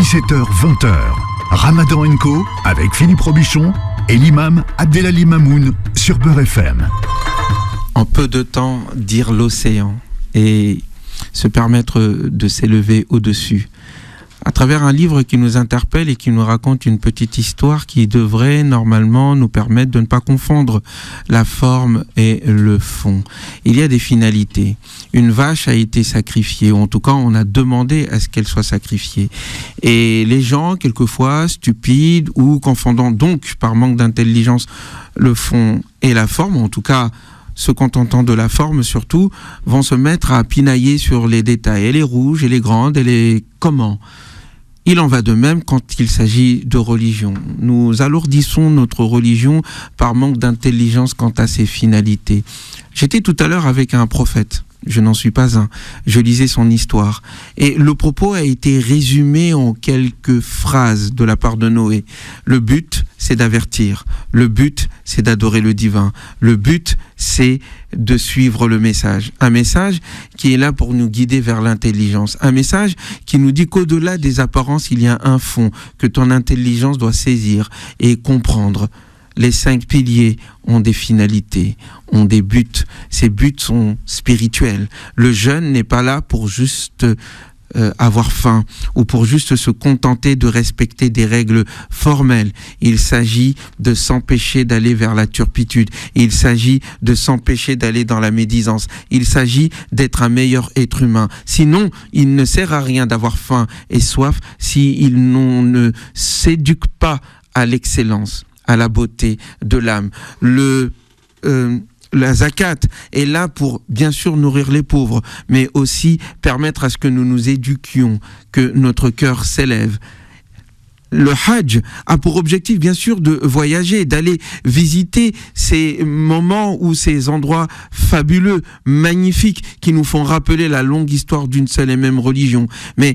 17h-20h, Ramadan & Co avec Philippe Robichon et l'imam Abdelali Mamoun sur Beurre FM. En peu de temps, dire l'océan et se permettre de s'élever au-dessus. À travers un livre qui nous interpelle et qui nous raconte une petite histoire qui devrait normalement nous permettre de ne pas confondre la forme et le fond. Il y a des finalités. Une vache a été sacrifiée, ou en tout cas on a demandé à ce qu'elle soit sacrifiée. Et les gens, quelquefois stupides ou confondant donc par manque d'intelligence le fond et la forme, en tout cas se contentant de la forme surtout, vont se mettre à pinailler sur les détails. Elle est rouge, elle est grande, elle est comment ? Il en va de même quand il s'agit de religion. Nous alourdissons notre religion par manque d'intelligence quant à ses finalités. J'étais tout à l'heure avec un prophète. Je n'en suis pas un. Je lisais son histoire. Et le propos a été résumé en quelques phrases de la part de Noé. Le but, c'est d'avertir. Le but, c'est d'adorer le divin. Le but, c'est de suivre le message. Un message qui est là pour nous guider vers l'intelligence. Un message qui nous dit qu'au-delà des apparences, il y a un fond que ton intelligence doit saisir et comprendre. Les 5 piliers ont des finalités, ont des buts. Ces buts sont spirituels. Le jeûne n'est pas là pour juste avoir faim ou pour juste se contenter de respecter des règles formelles. Il s'agit de s'empêcher d'aller vers la turpitude. Il s'agit de s'empêcher d'aller dans la médisance. Il s'agit d'être un meilleur être humain. Sinon, il ne sert à rien d'avoir faim et soif si l'on ne s'éduque pas à l'excellence, à la beauté de l'âme. La zakat est là pour bien sûr nourrir les pauvres, mais aussi permettre à ce que nous nous éduquions, que notre cœur s'élève. Le Hajj a pour objectif bien sûr de voyager, d'aller visiter ces moments ou ces endroits fabuleux, magnifiques, qui nous font rappeler la longue histoire d'une seule et même religion. Mais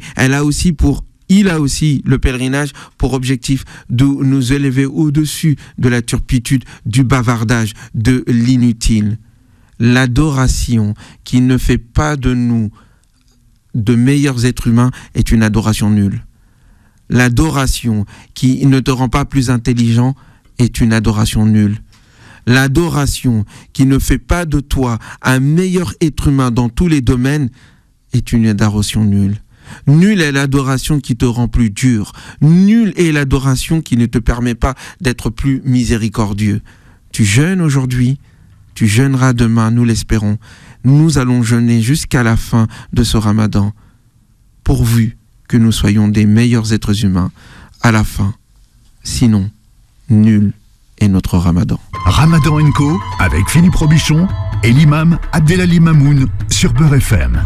il a aussi le pèlerinage pour objectif de nous élever au-dessus de la turpitude, du bavardage, de l'inutile. L'adoration qui ne fait pas de nous de meilleurs êtres humains est une adoration nulle. L'adoration qui ne te rend pas plus intelligent est une adoration nulle. L'adoration qui ne fait pas de toi un meilleur être humain dans tous les domaines est une adoration nulle. Nulle est l'adoration qui te rend plus dur. Nulle est l'adoration qui ne te permet pas d'être plus miséricordieux. Tu jeûnes aujourd'hui, tu jeûneras demain, nous l'espérons. Nous allons jeûner jusqu'à la fin de ce Ramadan, pourvu que nous soyons des meilleurs êtres humains à la fin. Sinon, nul est notre Ramadan. Ramadan & Co avec Philippe Robichon et l'imam Abdelali Mamoun sur Beurre FM.